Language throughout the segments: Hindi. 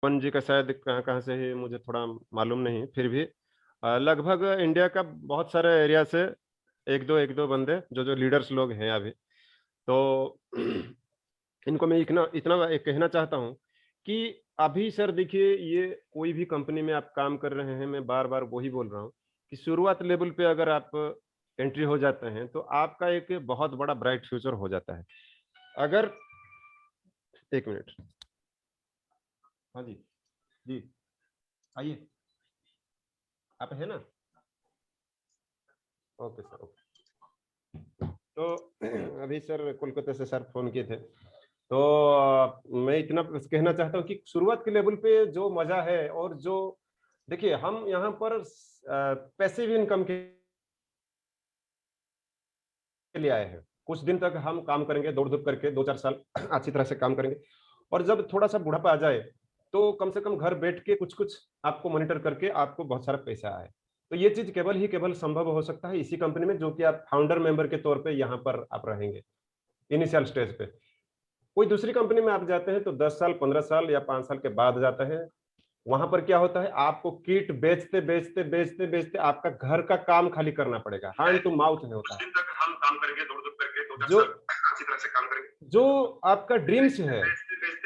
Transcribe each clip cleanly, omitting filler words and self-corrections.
वन जी का शायद कहाँ कहाँ से ही मुझे थोड़ा मालूम नहीं, फिर भी लगभग इंडिया का बहुत सारे एरिया से एक दो बंदे जो जो लीडर्स लोग हैं अभी, तो इनको मैं इतना इतना एक कहना चाहता हूँ कि अभी सर देखिए, ये कोई भी कंपनी में आप काम कर रहे हैं, मैं बार बार वही बोल रहा हूँ कि शुरुआत लेवल पे अगर आप एंट्री हो जाते हैं तो आपका एक बहुत बड़ा ब्राइट फ्यूचर हो जाता है। अगर एक मिनट, हाँ जी, जी आइए, आप है ना, ओके सर, ओके। तो अभी सर कोलकाता से सर फोन किए थे, तो मैं इतना बस कहना चाहता हूँ कि शुरुआत के लेवल पे जो मजा है, और जो देखिए हम यहाँ पर पैसिव इनकम के लिए आए हैं। कुछ दिन तक हम काम करेंगे दौड़ धूप करके, 2-4 साल अच्छी तरह से काम करेंगे, और जब थोड़ा सा बुढ़ापा आ जाए तो कम से कम घर बैठ के कुछ कुछ आपको मॉनिटर करके आपको बहुत सारा पैसा आए। तो ये चीज केवल ही केवल संभव हो सकता है इसी कंपनी में, जो कि आप फाउंडर मेंबर के तौर पे यहाँ पर आप रहेंगे इनिशियल स्टेज पे। कोई दूसरी कंपनी में आप जाते हैं तो 10 साल 15 साल या 5 साल के बाद जाते हैं। वहां पर क्या होता है, आपको किट बेचते बेचते बेचते बेचते आपका घर का काम खाली करना पड़ेगा, हैंड टू माउथ नहीं होता। दिन तक हम काम करेंगे दौड़ धूप करके, जो अच्छी तरह से काम करेंगे, जो आपका ड्रीम्स है।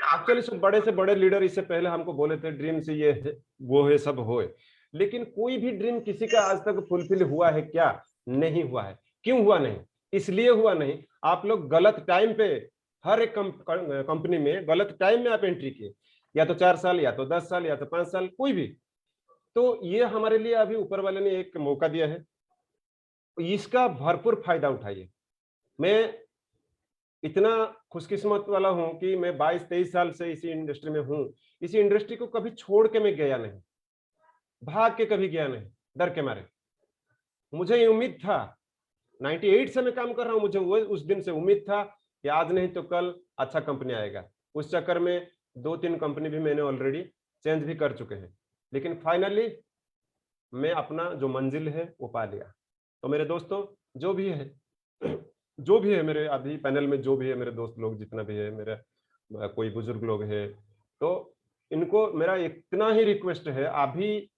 एक्चुअली से बड़े लीडर इससे पहले हमको बोले थे ड्रीम्स ये है, वो है, सब होए, लेकिन कोई भी ड्रीम किसी का आज तक फुलफिल हुआ है क्या? नहीं हुआ है। क्यों हुआ नहीं? इसलिए हुआ नहीं, आप लोग गलत टाइम पे, हर एक कंपनी में गलत टाइम में आप एंट्री किए, या तो 4 साल, या तो 10 साल, या तो 5 साल, कोई भी। तो ये हमारे लिए अभी ऊपर वाले ने एक मौका दिया है, इसका भरपूर फायदा उठाइए। मैं इतना खुशकिस्मत वाला हूं कि मैं 22-23 साल से इसी इंडस्ट्री में हूं। इसी इंडस्ट्री को कभी छोड़ के मैं गया नहीं, भाग के कभी गया नहीं, डर के मारे। मुझे ये उम्मीद था, 98 से मैं काम कर रहा हूं, मुझे वो उस दिन से उम्मीद था कि आज नहीं तो कल अच्छा कंपनी आएगा। उस चक्कर में 2-3 कंपनी भी मैंने ऑलरेडी चेंज भी कर चुके हैं, लेकिन फाइनली मैं अपना जो मंजिल है वो पा लिया। तो मेरे दोस्तों, जो भी है जो भी है मेरे अभी पैनल में, जो भी है मेरे दोस्त लोग, जितना भी है मेरे कोई बुजुर्ग लोग हैं, तो इनको मेरा इतना ही रिक्वेस्ट है, अभी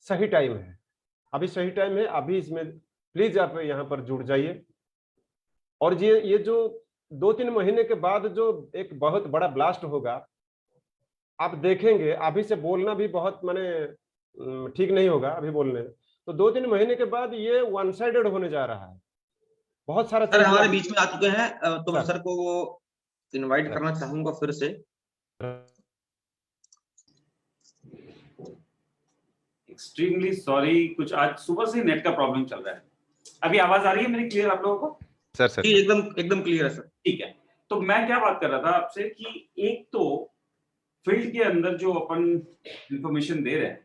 सही टाइम है, अभी सही टाइम है, अभी इसमें प्लीज आप यहाँ पर जुड़ जाइए। और ये जो 2-3 महीने के बाद जो एक बहुत बड़ा ब्लास्ट होगा, आप देखेंगे। अभी से बोलना भी बहुत माने ठीक नहीं होगा अभी बोलने में। तो 2-3 महीने के बाद ये वन साइडेड होने जा रहा है, बहुत सारा सर चेंजेस हमारे आप। बीच में आ चुके हैं, तो मैं सर सर को इनवाइट करना चाहूंगा फिर से। एक्सट्रीमली सॉरी, कुछ आज सुबह से नेट का प्रॉब्लम चल रहा है। अभी आवाज आ रही है मेरी क्लियर आप लोगों को? सर जी एकदम एकदम क्लियर है सर। ठीक है, तो मैं क्या बात कर रहा था आपसे कि एक तो फील्ड के अंदर जो अपन इंफॉर्मेशन दे रहे हैं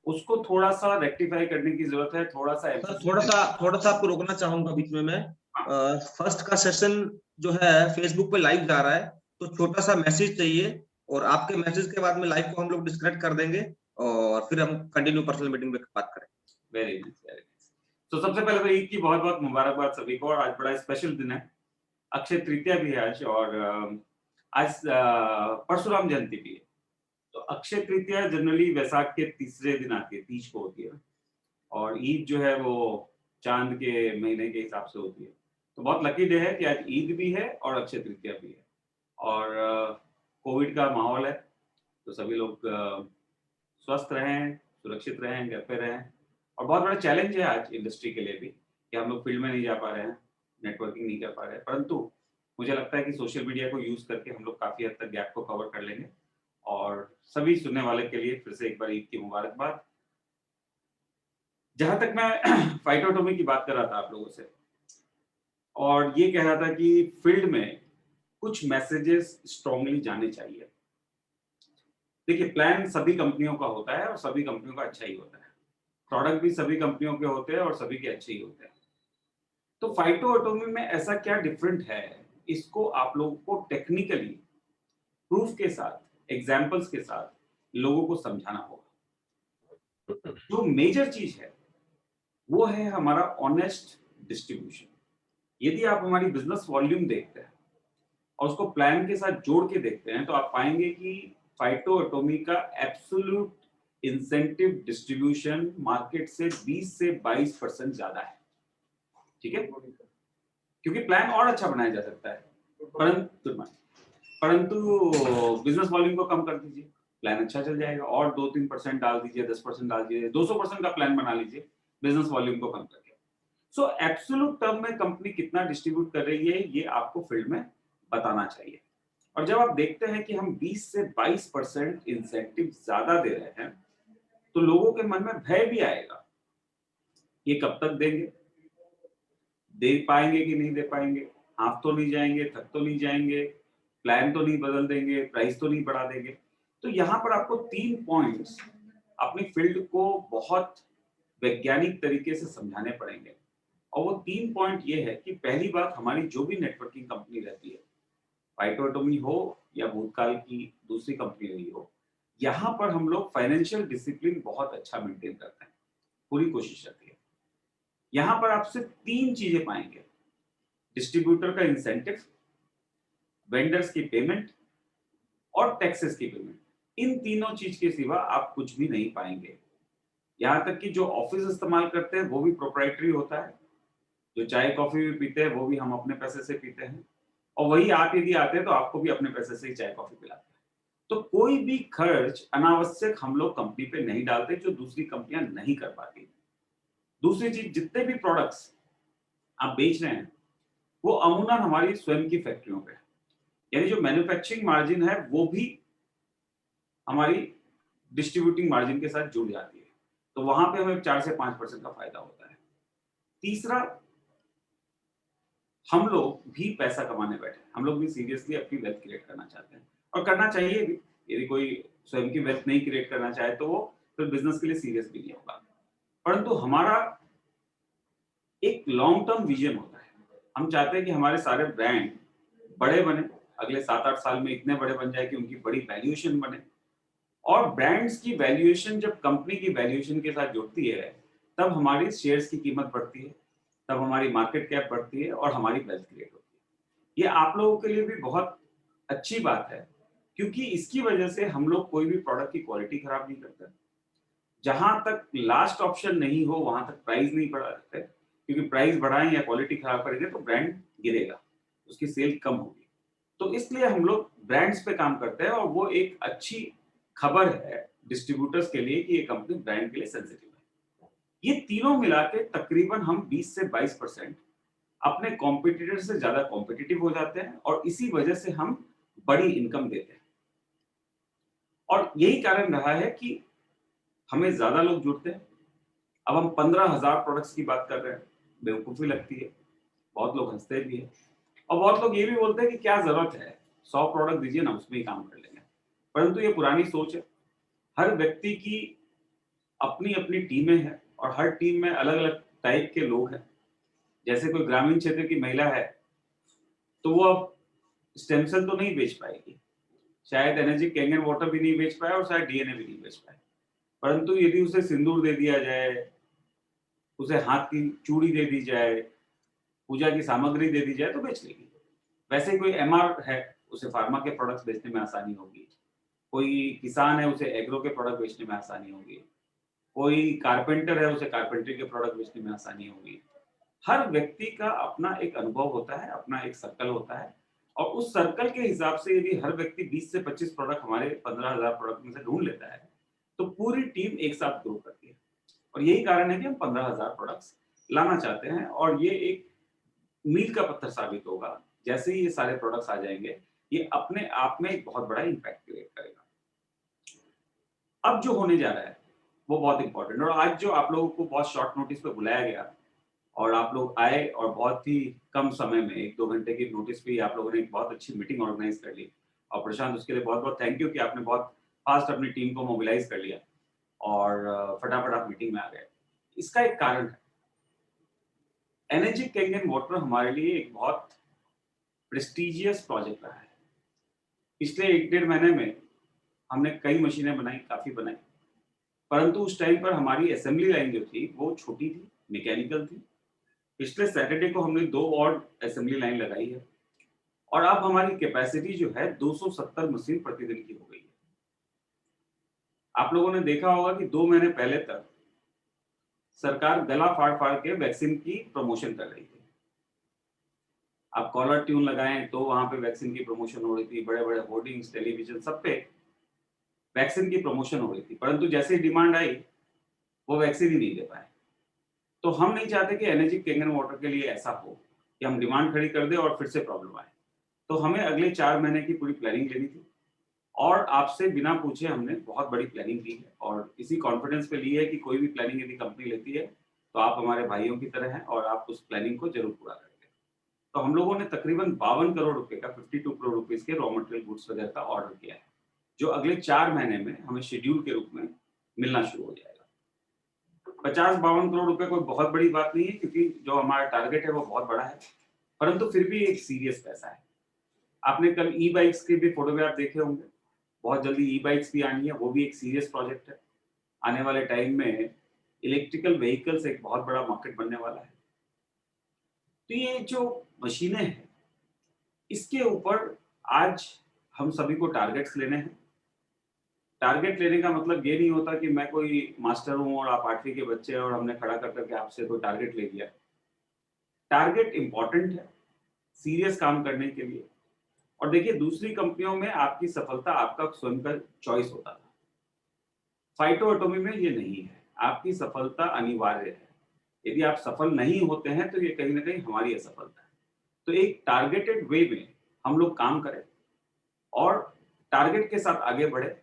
उसको थोड़ा सा रेक्टिफाई करने की जरूरत है, थोड़ा सा आपको रोकना चाहूंगा बीच में मैं। फर्स्ट का सेशन जो है फेसबुक पे लाइव जा रहा है, तो छोटा सा मैसेज चाहिए, और आपके मैसेज के बाद में लाइव को हम लोग डिस्कनेक्ट कर देंगे और फिर हम कंटिन्यू पर्सनल मीटिंग पे बात करेंगे। Very nice, very nice. तो सबसे पहले तो ईद की बहुत बहुत मुबारकबाद सभी को। और आज बड़ा स्पेशल दिन है, अक्षय तृतीया भी है आज, और आज परशुराम जयंती भी है। तो अक्षय तृतीया जनरली वैसाख के तीसरे दिन आती है, तीज को होती है, और ईद जो है वो चांद के महीने के हिसाब से होती है। तो बहुत लकी डे है कि आज ईद भी है और अक्षय तृतीया भी है। और कोविड का माहौल है, तो सभी लोग स्वस्थ रहें, सुरक्षित रहें, घर पे रहें। और बहुत बड़ा चैलेंज है आज इंडस्ट्री के लिए भी कि हम लोग फील्ड में नहीं जा पा रहे हैं, नेटवर्किंग नहीं कर पा रहे हैं, परंतु मुझे लगता है कि सोशल मीडिया को यूज करके हम लोग काफी हद तक गैप को कवर कर लेंगे। और सभी सुनने वाले के लिए फिर से एक बार ईद की मुबारकबाद। जहां तक मैं फाइटोटॉमी की बात कर रहा था आप लोगों से, और ये कह रहा था कि फील्ड में कुछ मैसेजेस स्ट्रांगली जाने चाहिए। देखिए, प्लान सभी कंपनियों का होता है और सभी कंपनियों का अच्छा ही होता है, प्रोडक्ट भी सभी कंपनियों के होते हैं और सभी के अच्छे ही होते हैं। तो फाइटोटॉमी में ऐसा क्या डिफरेंट है, इसको आप लोगों को टेक्निकली प्रूफ के साथ, एग्जांपल्स के साथ लोगों को समझाना होगा। जो मेजर चीज है वो है हमारा ऑनेस्ट डिस्ट्रीब्यूशन। यदि आप हमारी बिजनेस वॉल्यूम देखते हैं और उसको प्लान के साथ जोड़ के देखते हैं, तो आप पाएंगे कि फाइटो एटॉमी का एब्सोल्यूट इंसेंटिव डिस्ट्रीब्यूशन मार्केट से 20 से 22% ज्यादा है, ठीक है, क्योंकि प्लान और अच्छा बनाया जा सकता है, परंतु बिजनेस वॉल्यूम को कम कर दीजिए, प्लान अच्छा चल जाएगा, और 2-3% डाल दीजिए, 10% डाल दीजिए, 200% का प्लान बना लीजिए बिजनेस वॉल्यूम को कम करके। सो एब्सोल्यूट टर्म में कंपनी कितना डिस्ट्रीब्यूट कर रही है ये आपको फील्ड में बताना चाहिए। और जब आप देखते हैं कि हम 20 से 22% इंसेंटिव ज्यादा दे रहे हैं, तो लोगों के मन में भय भी आएगा, ये कब तक देंगे, दे पाएंगे कि नहीं दे पाएंगे, हाफ तो नहीं जाएंगे, थक तो नहीं जाएंगे, प्लान तो नहीं बदल देंगे, प्राइस तो नहीं बढ़ा देंगे। तो यहाँ पर आपको 3 पॉइंट्स अपनी फील्ड को बहुत वैज्ञानिक तरीके से समझाने पड़ेंगे, और वो 3 पॉइंट ये है कि पहली बात, हमारी जो भी नेटवर्किंग कंपनी रहती है, फाइटो एटॉमी हो या भूतकाल की दूसरी कंपनी रही हो, यहाँ पर हम लोग फाइनेंशियल डिसिप्लिन बहुत अच्छा मेंटेन करते हैं, पूरी कोशिश रहती है। यहाँ पर आप सिर्फ 3 चीजें पाएंगे, डिस्ट्रीब्यूटर का इंसेंटिव, वेंडर्स की पेमेंट और टैक्सेस की पेमेंट। इन तीनों चीज के सिवा आप कुछ भी नहीं पाएंगे। यहाँ तक कि जो ऑफिस इस्तेमाल करते हैं वो भी प्रोप्राइटरी होता है, जो चाय कॉफी भी पीते हैं वो भी हम अपने पैसे से पीते हैं, और वही आप यदि आते हैं तो आपको भी अपने पैसे से ही चाय कॉफी पिलाते हैं। तो कोई भी खर्च अनावश्यक हम लोग कंपनी पे नहीं डालते, जो दूसरी कंपनियां नहीं कर पाती। दूसरी चीज, जितने भी प्रोडक्ट्स आप बेच रहे हैं वो अमूमन हमारी स्वयं की फैक्ट्रियों पे है, यानी जो मैन्युफैक्चरिंग मार्जिन है वो भी हमारी डिस्ट्रीब्यूटिंग मार्जिन के साथ जुड़ जाती है, तो वहां पे हमें 4 से 5% का फायदा होता है। तीसरा, हम लोग भी पैसा कमाने बैठे, हम लोग भी सीरियसली अपनी वेल्थ क्रिएट करना चाहते हैं, और करना चाहिए भी। यदि कोई स्वयं की वेल्थ नहीं क्रिएट करना चाहे तो वो फिर बिजनेस के लिए सीरियस भी नहीं होगा। परंतु हमारा एक लॉन्ग टर्म विजन होता है, हम चाहते हैं कि हमारे सारे ब्रांड बड़े बने, अगले 7-8 साल में इतने बड़े बन जाए कि उनकी बड़ी वैल्यूएशन बने, और ब्रांड्स की वैल्यूएशन जब कंपनी की वैल्यूएशन के साथ जुड़ती है तब हमारी शेयर्स की कीमत बढ़ती है, तब हमारी मार्केट कैप बढ़ती है और हमारी वेल्थ क्रिएट होती है। ये आप लोगों के लिए भी बहुत अच्छी बात है, क्योंकि इसकी वजह से हम लोग कोई भी प्रोडक्ट की क्वालिटी खराब नहीं करते। जहां तक लास्ट ऑप्शन नहीं हो वहां तक प्राइस नहीं बढ़ाते, क्योंकि प्राइस बढ़ाएं या क्वालिटी खराब करेंगे तो ब्रांड गिरेगा, उसकी सेल कम होगी। तो इसलिए हम लोग ब्रांड्स पे काम करते हैं, और वो एक अच्छी खबर है डिस्ट्रीब्यूटर्स के लिए कि ये कंपनी ब्रांड के लिए सेंसिटिव है। ये तीनों मिला के तकरीबन हम 20 से 22% अपने कॉम्पिटिटर से ज्यादा कॉम्पिटिटिव हो जाते हैं, और इसी वजह से हम बड़ी इनकम देते हैं। और यही कारण रहा है कि हमें ज्यादा लोग जुड़ते हैं। अब हम 15,000 प्रोडक्ट्स की बात कर रहे हैं, बेवकूफी लगती है, बहुत लोग हंसते भी हैं, और बहुत लोग ये भी बोलते हैं कि क्या जरूरत है, 100 प्रोडक्ट दीजिए ना, उसमें ही काम कर लेंगे। परंतु ये पुरानी सोच है। हर व्यक्ति की अपनी अपनी टीमें हैं, और हर टीम में अलग अलग टाइप के लोग हैं। जैसे कोई ग्रामीण क्षेत्र की महिला है तो वो अब स्टेम सेल तो नहीं बेच पाएगी, शायद एनर्जी कैंगन वाटर भी नहीं बेच पाए, और शायद डीएनए भी नहीं बेच पाए। परंतु यदि उसे सिंदूर दे दिया जाए, उसे हाथ की चूड़ी दे दी जाए, पूजा की सामग्री दे दी जाए तो बेच लेगी। वैसे कोई एमआर है, उसे फार्मा के प्रोडक्ट्स बेचने में आसानी होगी। कोई किसान है, उसे एग्रो के प्रोडक्ट बेचने में आसानी होगी। कोई कारपेंटर है, उसे कारपेंट्री के प्रोडक्ट बेचने में आसानी होगी। हर व्यक्ति का अपना एक अनुभव होता है, अपना एक सर्कल होता है, और उस सर्कल के हिसाब से यदि हर व्यक्ति 20 से 25 प्रोडक्ट हमारे 15,000 प्रोडक्ट में से ढूंढ लेता है तो पूरी टीम एक साथ ग्रो करती है। और यही कारण है कि हम 15,000 प्रोडक्ट्स लाना चाहते हैं, और ये एक मील का पत्थर साबित होगा। जैसे ही ये सारे प्रोडक्ट्स आ जाएंगे, ये अपने आप में एक बहुत बड़ा इम्पैक्ट क्रिएट करेगा। अब जो होने जा रहा है वो बहुत इंपॉर्टेंट, और आज जो आप लोगों को बहुत शॉर्ट नोटिस पे बुलाया गया और आप लोग आए, और बहुत ही कम समय में 1-2 घंटे की नोटिस पे आप लोगों ने एक बहुत अच्छी मीटिंग ऑर्गेनाइज कर ली, और प्रशांत उसके लिए बहुत बहुत थैंक यू कि आपने बहुत फास्ट अपनी टीम को मोबिलाइज कर लिया और फटाफट आप मीटिंग में आ गए। इसका एक कारण है, एनर्जी कैंगन वाटर हमारे लिए एक बहुत प्रेस्टिजियस प्रोजेक्ट रहा है। पिछले 1-1.5 महीने में हमने कई मशीनें बनाई, काफी बनाई, परंतु उस टाइम पर हमारी असेंबली लाइन जो थी वो छोटी थी, मैकेनिकल थी। पिछले सैटरडे को हमने 2 और असेंबली लाइन लगाई है, और अब हमारी कैपेसिटी जो है 270 मशीन प्रतिदिन की हो गई है। आप लोगों ने देखा होगा कि 2 महीने पहले तक सरकार गला फाड़ फाड़ के वैक्सीन की प्रमोशन कर रही थी। आप कॉलर ट्यून लगाएं तो वहां पे वैक्सीन की प्रमोशन हो रही थी, बड़े बड़े होर्डिंग्स, टेलीविजन, सब पे वैक्सीन की प्रमोशन हो रही थी, परंतु जैसे ही डिमांड आई वो वैक्सीन ही नहीं दे पाए। तो हम नहीं चाहते कि एनर्जी कैंगन वाटर के लिए ऐसा हो कि हम डिमांड खड़ी कर दें और फिर से प्रॉब्लम आए। तो हमें अगले 4 महीने की पूरी प्लानिंग लेनी थी और आपसे बिना पूछे हमने बहुत बड़ी प्लानिंग की है और इसी कॉन्फिडेंस पे ली है कि कोई भी प्लानिंग यदि कंपनी लेती है तो आप हमारे भाइयों की तरह हैं और आप उस प्लानिंग को जरूर पूरा करेंगे। तो हम लोगों ने तकरीबन 52 करोड़ रुपए का 52 करोड़ रुपीस के रॉ मटेरियल गुड्स वगैरह का ऑर्डर किया है, जो अगले 4 महीने में हमें शेड्यूल के रूप में मिलना शुरू हो जाएगा। 50-52 करोड़ रुपए कोई बहुत बड़ी बात नहीं है, क्योंकि जो हमारा टारगेट है वो बहुत बड़ा है, परंतु फिर भी एक सीरियस पैसा है। आपने कल ई बाइक्स के भी फोटोग्राफ देखे होंगे, बहुत जल्दी ई बाइक्स भी आनी है, वो भी एक सीरियस प्रोजेक्ट है। आने वाले टाइम में इलेक्ट्रिकल व्हीकल्स एक बहुत बड़ा मार्केट बनने वाला है। तो ये जो मशीनें हैं इसके ऊपर आज हम सभी को टारगेट्स लेने हैं। टारगेट लेने का मतलब ये नहीं होता कि मैं कोई मास्टर हूं और आप 8वीं के बच्चे हैं और हमने खड़ा कर करके आपसे कोई टारगेट ले लिया। टारगेट इंपॉर्टेंट है सीरियस काम करने के लिए। और देखिए, दूसरी कंपनियों में आपकी सफलता आपका स्वयं का चॉइस होता था, फाइटो एटॉमी में ये नहीं है, आपकी सफलता अनिवार्य है। यदि आप सफल नहीं होते हैं तो ये कहीं ना कहीं हमारी असफलता है। तो एक टारगेटेड वे में हम लोग काम करें और टारगेट के साथ आगे बढ़े,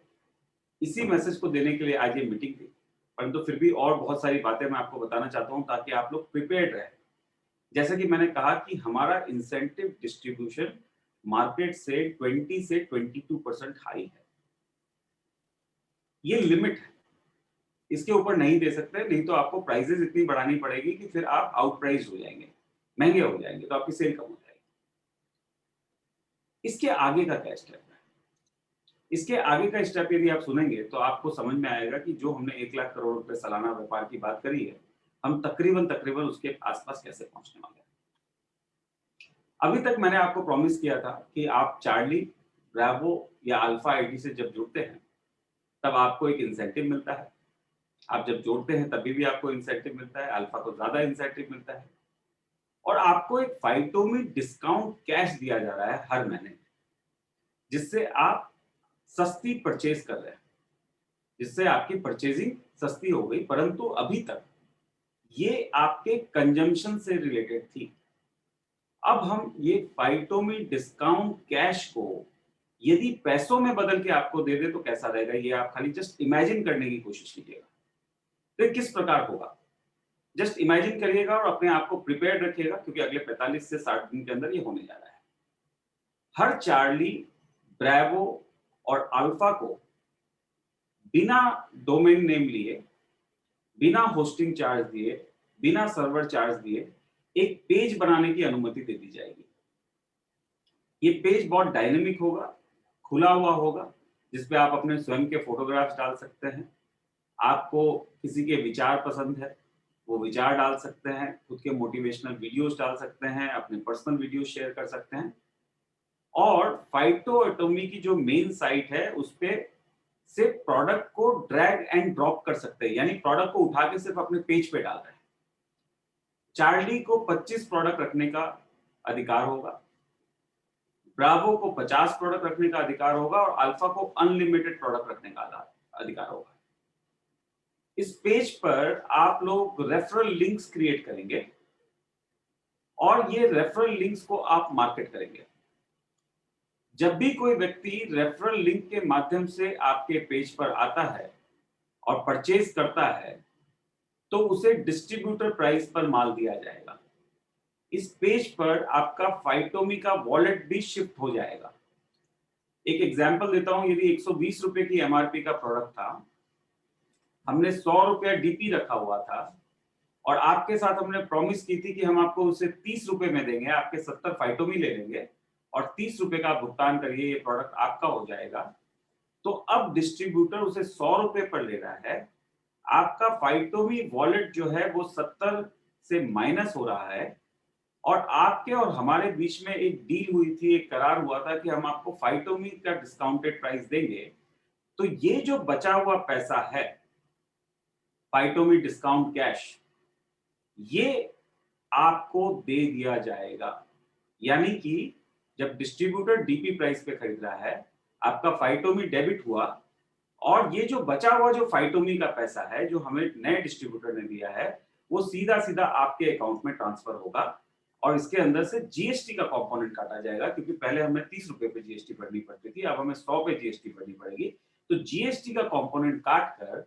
इसी मैसेज को देने के लिए आज ये मीटिंग थी। परंतु फिर भी और बहुत सारी बातें मैं आपको बताना चाहता हूं ताकि आप लोग प्रिपेयर्ड रहे। जैसा कि मैंने कहा कि हमारा इंसेंटिव डिस्ट्रीब्यूशन मार्केट से 20 से 22% हाई है। ये लिमिट है, इसके ऊपर नहीं दे सकते, नहीं तो आपको प्राइसेस इतनी बढ़ानी पड़ेगी कि फिर आप आउट प्राइस हो जाएंगे, महंगे हो जाएंगे, तो आपकी सेल कम हो जाएगी। इसके आगे का क्या स्टेप है? इसके आगे का स्टेप यदि आप सुनेंगे तो आपको समझ में आएगा कि जो हमने 1 लाख करोड़ रुपए सालाना व्यापार की बात करी है, हम तकरीबन उसके आसपास कैसे पहुंचने वाले हैं। अभी तक मैंने आपको प्रॉमिस किया था कि आप चार्ली, ब्रावो या अल्फा आईटी से जब जुड़ते हैं तब आपको एक इंसेंटिव मिलता है। आप जब जोड़ते हैं तभी भी आपको इंसेंटिव मिलता है, अल्फा को ज्यादा इंसेंटिव मिलता है और आपको एक फाइटोमी डिस्काउंट कैश दिया जा रहा है हर महीने, जिससे आप सस्ती परचेज कर रहे हैं, जिससे आपकी परचेजिंग सस्ती हो गई। परंतु अभी तक ये आपके कंजम्पशन से रिलेटेड थी। अब हम ये फाइटोमी डिस्काउंट कैश को यदि पैसों में बदल के आपको दे दे तो कैसा रहेगा, ये आप खाली जस्ट इमेजिन करने की कोशिश कीजिएगा। तो किस प्रकार होगा, जस्ट इमेजिन करिएगा और अपने आप को प्रिपेयर्ड रखिएगा, क्योंकि अगले 45 से 60 दिन के अंदर ये होने जा रहा है। हर चार्ली, ब्रावो और अल्फा को बिना डोमेन नेम लिए, बिना होस्टिंग चार्ज दिए, बिना सर्वर चार्ज दिए एक पेज बनाने की अनुमति दे दी जाएगी। ये पेज बहुत डायनेमिक होगा, खुला हुआ होगा, जिसपे आप अपने स्वयं के फोटोग्राफ्स डाल सकते हैं। आपको किसी के विचार पसंद है, वो विचार डाल सकते हैं, खुद के मोटिवेशनल वीडियोस डाल सकते हैं, अपने पर्सनल वीडियो शेयर कर सकते हैं। और फाइटो एटॉमी की जो मेन साइट है उस पे सिर्फ प्रोडक्ट को ड्रैग एंड ड्रॉप कर सकते हैं, यानी प्रोडक्ट को उठा के सिर्फ अपने पेज पे डाल रहे हैं। चार्ली को 25 प्रोडक्ट रखने का अधिकार होगा, ब्रावो को 50 प्रोडक्ट रखने का अधिकार होगा और अल्फा को अनलिमिटेड प्रोडक्ट रखने का अधिकार होगा। इस पेज पर आप लोग रेफरल लिंक्स क्रिएट करेंगे और ये रेफरल लिंक्स को आप मार्केट करेंगे। जब भी कोई व्यक्ति रेफरल लिंक के माध्यम से आपके पेज पर आता है और परचेज करता है तो उसे डिस्ट्रीब्यूटर प्राइस पर माल दिया जाएगा। इस पेज पर आपका फाइटोमी का वॉलेट भी शिफ्ट हो जाएगा। एक एग्जांपल देता हूं, यदि 120 रुपए की एमआरपी का प्रोडक्ट था, हमने 100 रुपया डीपी रखा हुआ था और आपके साथ हमने प्रॉमिस की थी कि हम आपको उसे 30 रुपए में देंगे, आपके 70 फाइटोमी ले लेंगे और 30 रुपए का भुगतान करिए, ये प्रोडक्ट आपका हो जाएगा। तो अब डिस्ट्रीब्यूटर उसे 100 रुपए पर ले रहा है, आपका फाइटोमी वॉलेट जो है वो 70 से माइनस हो रहा है और आपके और हमारे बीच में एक डील हुई थी, एक करार हुआ था कि हम आपको फाइटोमी का डिस्काउंटेड प्राइस देंगे तो ये जो बचा हुआ पैसा है फाइटोमी डिस्काउंट कैश, ये आपको दे दिया जाएगा। यानी कि जब डिस्ट्रीब्यूटर डीपी प्राइस पे खरीद रहा है, आपका फाइटोमी डेबिट हुआ, और ये जो बचा हुआ जो फाइटोमी का पैसा है जो हमें नए डिस्ट्रीब्यूटर ने दिया है, वो सीधा सीधा आपके अकाउंट में ट्रांसफर होगा, और इसके अंदर से जीएसटी का कंपोनेंट काटा जाएगा, क्योंकि पहले हमें 30 रुपए पे जीएसटी भरनी पड़ती थी, अब हमें 100 पे जीएसटी भरनी पड़ेगी। तो जीएसटी का कंपोनेंट काट कर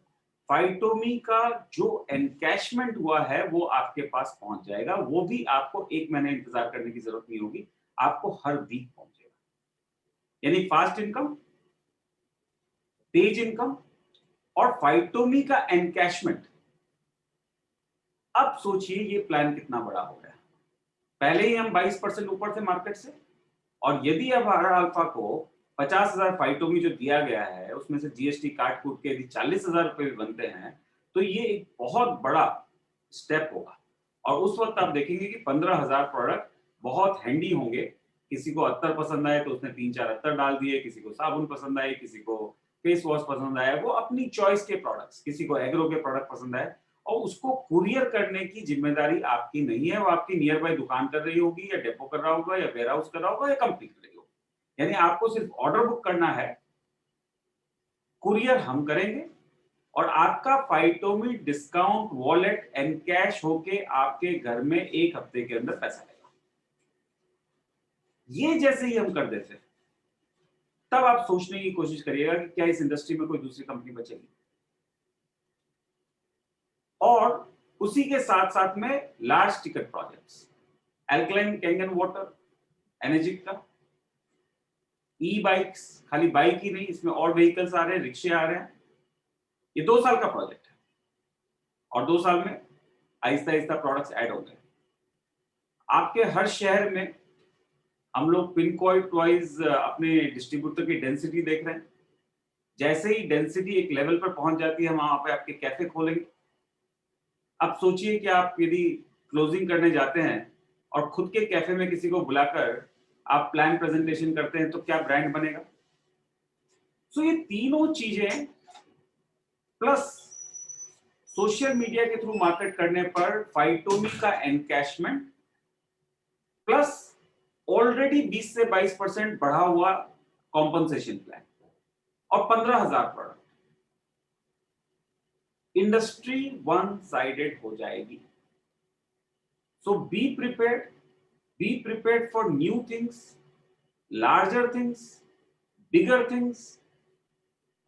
फाइटोमी का जो एनकैशमेंट हुआ है वो आपके पास पहुंच जाएगा। वो भी आपको 1 महीने इंतजार करने की जरूरत नहीं होगी, आपको हर वीक पहुंचेगा। यानी फास्ट इनकम, तेज इनकम और फाइटोमी का एनकैशमेंट। अब सोचिए ये प्लान कितना बड़ा हो गया। पहले ही हम 22% ऊपर थे मार्केट से, और यदि अब आर अल्फा को 50,000 फाइटोमी जो दिया गया है उसमें से जीएसटी काट कूट के यदि 40,000 रुपए भी बनते हैं, तो ये एक बहुत बड़ा स्टेप होगा। और उस वक्त आप देखेंगे कि 15,000 प्रोडक्ट बहुत हैंडी होंगे। किसी को अत्तर पसंद आए तो उसने 3-4 अत्तर डाल दिए, किसी को साबुन पसंद आए, किसी को फेस वॉश पसंद आया, वो अपनी चॉइस के प्रोडक्ट्स, किसी को एग्रो के प्रोडक्ट पसंद आए, और उसको कुरियर करने की जिम्मेदारी आपकी नहीं है। वो आपकी नियर बाय दुकान कर रही होगी, या डेपो कर रहा होगा, या वेयर हाउस कर रहा होगा, या कंपनी कर रही होगी। यानी आपको सिर्फ ऑर्डर बुक करना है, कुरियर हम करेंगे, और आपका फाइटोमी डिस्काउंट वॉलेट एनकैश होके आपके घर में 1 हफ्ते के अंदर पैसा आएगा। ये जैसे ही हम कर देते हैं, तब आप सोचने की कोशिश करिएगा कि क्या इस इंडस्ट्री में कोई दूसरी कंपनी बचेगी। और उसी के साथ साथ में large ticket projects, alkaline Kangen water, energic का, ई बाइक्स, खाली बाइक ही नहीं, इसमें और व्हीकल्स आ रहे हैं, रिक्शे आ रहे हैं। ये 2 साल का प्रोजेक्ट है, और 2 साल में आहिस्ता आहिस्ता प्रोडक्ट्स ऐड होंगे। आपके हर शहर में हम लोग पिन कोड वाइज अपने डिस्ट्रीब्यूटर की डेंसिटी देख रहे हैं। जैसे ही डेंसिटी एक लेवल पर पहुंच जाती है, हम वहां पे आपके कैफे खोलेंगे। अब सोचिए कि आप यदि क्लोजिंग करने जाते हैं और खुद के कैफे में किसी को बुलाकर आप प्लान प्रेजेंटेशन करते हैं, तो क्या ब्रांड बनेगा। सो ये तीनों चीजें प्लस सोशल मीडिया के थ्रू मार्केट करने पर फाइटोमी का एनकैशमेंट, प्लस ऑलरेडी 20 से 22% बढ़ा हुआ कॉम्पनसेशन प्लान, और 15,000 प्रोडक्ट, इंडस्ट्री वन साइडेड हो जाएगी। So be prepared for new things, larger things, bigger things.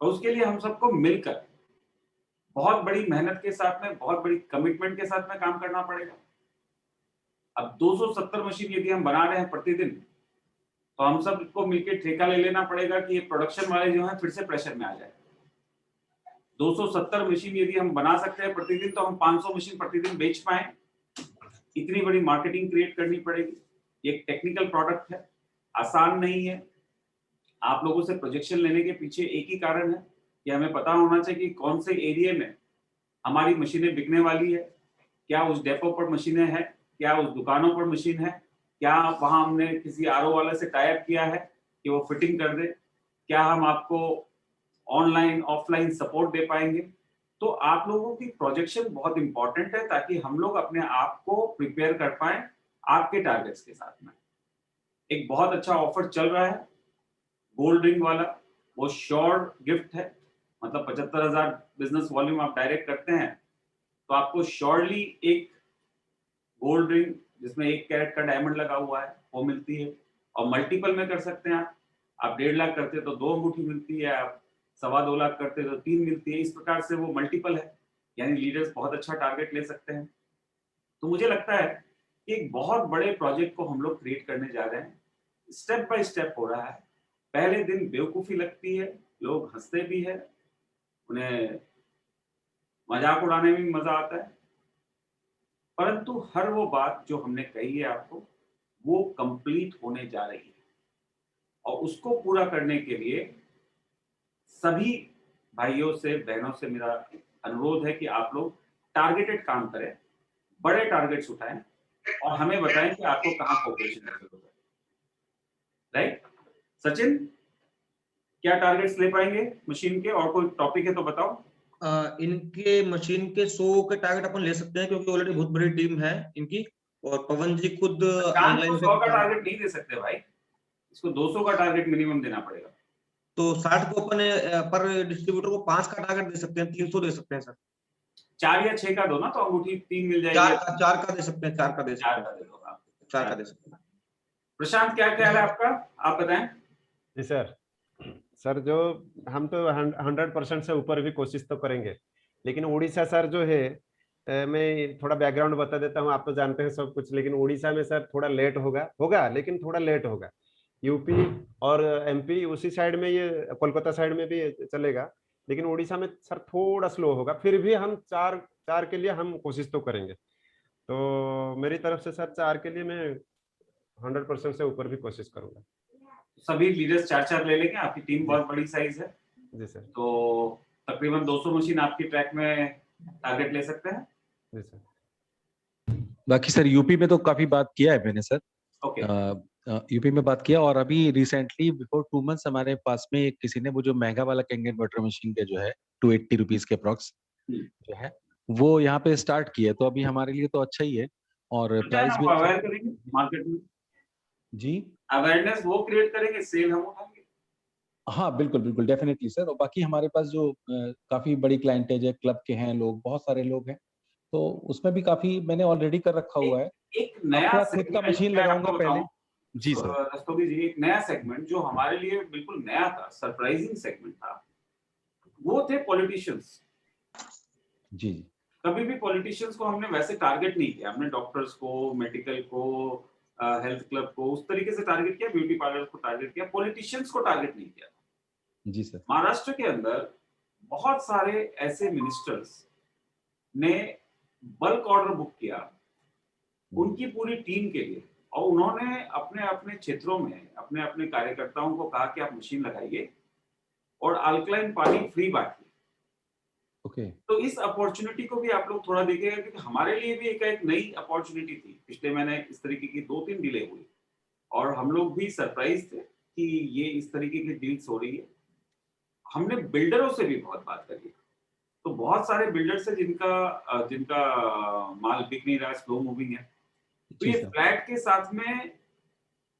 और उसके लिए हम सबको मिलकर बहुत बड़ी मेहनत के साथ में, बहुत बड़ी कमिटमेंट के साथ में काम करना पड़ेगा। अब 270 मशीन यदि हम बना रहे हैं प्रतिदिन, तो हम सबको मिलकर ठेका ले लेना पड़ेगा कि ये प्रोडक्शन वाले जो हैं फिर से प्रेशर में आ जाए। 270 मशीन यदि हम बना सकते हैं प्रतिदिन, तो हम 500 मशीन प्रतिदिन बेच पाए। इतनी बड़ी मार्केटिंग क्रिएट करनी पड़ेगी। ये एक टेक्निकल प्रोडक्ट है, आसान नहीं है। आप लोगों से प्रोजेक्शन लेने के पीछे एक ही कारण है कि हमें पता होना चाहिए कि कौन से एरिया में हमारी मशीनें बिकने वाली है, क्या उस डेपो पर मशीनें हैं, क्या उस दुकानों पर मशीन है, क्या वहां हमने किसी आरओ वाले से टाई अप किया है कि वो फिटिंग कर दे, क्या हम आपको ऑनलाइन ऑफलाइन सपोर्ट दे पाएंगे। तो आप लोगों की प्रोजेक्शन बहुत इंपॉर्टेंट है, ताकि हम लोग अपने आप को प्रिपेयर कर पाए आपके टारगेट्स के साथ में। एक बहुत अच्छा ऑफर चल रहा है गोल्ड रिंग वाला, वो श्योर गिफ्ट है। मतलब 75,000 बिजनेस वॉल्यूम आप डायरेक्ट करते हैं तो आपको श्योरली एक गोल्ड रिंग जिसमें 1 कैरेट का डायमंड लगा हुआ है वो मिलती है। और मल्टीपल में कर सकते हैं आप 1.5 लाख करते तो 2 अंगूठी मिलती है, आप 2.25 लाख करते तो 3 मिलती है। इस प्रकार से वो मल्टीपल है, यानी लीडर्स बहुत अच्छा टारगेट ले सकते हैं। तो मुझे लगता है कि एक बहुत बड़े प्रोजेक्ट को हम लोग क्रिएट करने जा रहे हैं। स्टेप बाय स्टेप हो रहा है। पहले दिन बेवकूफी लगती है, लोग हंसते भी है, उन्हें मजाक उड़ाने में मजा आता है, परंतु हर वो बात जो हमने कही है आपको, वो कंप्लीट होने जा रही है। और उसको पूरा करने के लिए सभी भाइयों से, बहनों से मेरा अनुरोध है कि आप लोग टारगेटेड काम करें, बड़े टारगेट्स उठाएं, और हमें बताएं कि आपको कहाँ कोऑपरेशन की जरूरत है। राइट सचिन? क्या टारगेट्स ले पाएंगे मशीन के, और कोई टॉपिक है तो बताओ। इनके मशीन के 100 के टारगेट अपन ले सकते हैं, क्योंकि ऑलरेडी बहुत बड़ी टीम है इनकी, और पवन जी खुद चांद ऑनलाइन को 100 का टारगेट नहीं दे सकते भाई, इसको 200 का टारगेट मिनिमम देना पड़ेगा। तो 60 को अपन पर डिस्ट्रीब्यूटर को 5 का टारगेट दे सकते हैं, 300 दे सकते हैं सर। 4 या 6 का दो ना, तो अंगूठी 3 मिल जाएगी। 4 का दे सकते हैं, 4 का दे सकते 4 हैं, का दे दो आप। 4 का दे सकते हैं। प्रशांत क्या ख्याल है आपका, आप बताएं। जी सर। सर जो हम तो 100% से ऊपर भी कोशिश तो करेंगे, लेकिन उड़ीसा सर जो है, मैं थोड़ा बैकग्राउंड बता देता हूँ, आप तो जानते हैं सब कुछ, लेकिन उड़ीसा में सर थोड़ा लेट होगा लेकिन थोड़ा लेट होगा। यूपी और एमपी उसी साइड में, ये कोलकाता साइड में भी चलेगा, लेकिन उड़ीसा में सर थोड़ा स्लो होगा। फिर भी हम चार के लिए हम कोशिश तो करेंगे। तो मेरी तरफ से सर 4 के लिए मैं 100% से ऊपर भी कोशिश करूंगा। सभी लीडर्स 4-4 ले लेंगे, आपकी टीम बहुत बड़ी साइज है। जी सर। तो तकरीबन 200 मशीन आपकी ट्रैक में टारगेट ले सकते हैं। जी सर। बाकी सर यूपी में तो काफी बात किया है मैंने सर। ओके। यूपी में बात किया, और अभी रिसेंटली बिफोर 2 मंथ्स हमारे पास में किसी ने वो जो महंगा वाला कैंगन बटर मशीन के जो है 280 रुपीज के अप्रॉक्स जो है वो यहाँ पे स्टार्ट किया, तो अभी हमारे लिए तो अच्छा ही है, और प्राइस भी अवेयर करेंगे मार्केट में। जी अवेयरनेस वो क्रिएट करेंगे, सेल हम उठाएंगे। हाँ बिल्कुल बिल्कुल डेफिनेटली सर। और बाकी हमारे पास जो काफी बड़ी क्लाइंटेज है, क्लब के हैं लोग, बहुत सारे लोग हैं, तो उसमें भी काफी मैंने ऑलरेडी कर रखा हुआ है। एक नया अपना खुद का segment मशीन मैं लगाऊंगा आपको पहले। बताऊं, जी सर। रस्तोगी जी, एक नया सेगमेंट जो हमारे लिए बिल्कुल नया था, सरप्राइजिंग सेगमेंट था, वो थे पॉलिटिशियंस। जी जी कभी भी पॉलिटिशियंस को हमने वैसे टारगेट नहीं किया, हमने डॉक्टर्स को, मेडिकल को, हेल्थ क्लब को उस तरीके से टारगेट किया, ब्यूटी पार्लर को टारगेट किया, पॉलिटिशियंस को टारगेट नहीं किया। जी सर। महाराष्ट्र के अंदर बहुत सारे ऐसे मिनिस्टर्स ने बल्क ऑर्डर बुक किया उनकी पूरी टीम के लिए, और उन्होंने अपने अपने क्षेत्रों में अपने अपने कार्यकर्ताओं को कहा कि आप मशीन लगाइए और अल्कलाइन पानी फ्री बांटिए। ओके। तो इस अपॉर्चुनिटी को भी आप लोग थोड़ा देखिएगा, क्योंकि हमारे लिए भी एक नई अपॉर्चुनिटी थी। पिछले महीने इस तरीके की 2-3 डीले हुई और हम लोग भी सरप्राइज थे कि ये इस तरीके की डील्स हो रही है। हमने बिल्डरों से भी बहुत बात करी, तो बहुत सारे बिल्डर्स है जिनका माल बिक नहीं रहा, स्लो मूविंग है, तो ये फ्लैट के साथ में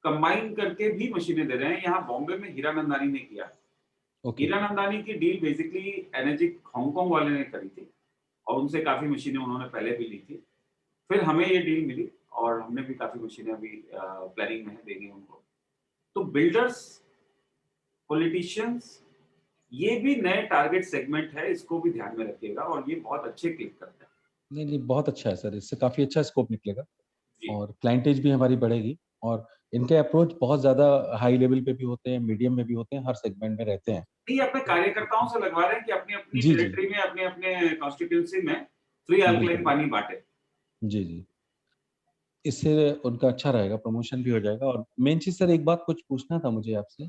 कंबाइन करके भी मशीनें दे रहे हैं। यहाँ बॉम्बे में हीरानंदानी ने किया। हीरानंदानी की डील बेसिकली एनर्जिक हांगकांग वाले ने करी थी और उनसे काफी मशीनें उन्होंने पहले भी ली थी। फिर हमें ये डील मिली और हमने भी काफी मशीनें अभी प्लानिंग में है देंगे उनको। तो बिल्डर्स, पॉलिटिशियंस, ये भी नए टारगेट सेगमेंट है, इसको भी ध्यान में रखिएगा, और ये बहुत अच्छे क्लिक करते हैं। नहीं नहीं बहुत अच्छा है सर, इससे काफी अच्छा स्कोप निकलेगा जी। और क्लाइंटेज भी हमारी बढ़ेगी, और इनके अप्रोच बहुत ज्यादा हाई लेवल पे भी होते हैं, मीडियम में भी होते हैं, हर सेगमेंट में रहते हैं। नहीं, अपने कार्यकर्ताओं से लगवा रहे हैं कि अपनी अपनी जी, जी। टेरिटरी में, अपने अपने कॉन्स्टिट्यूंसी में फ्री अल्कलाइन बिल्कुल। पानी बांटे। जी जी इससे उनका अच्छा रहेगा, प्रमोशन भी हो जाएगा। और मेन चीज सर एक बात कुछ पूछना था मुझे आपसे।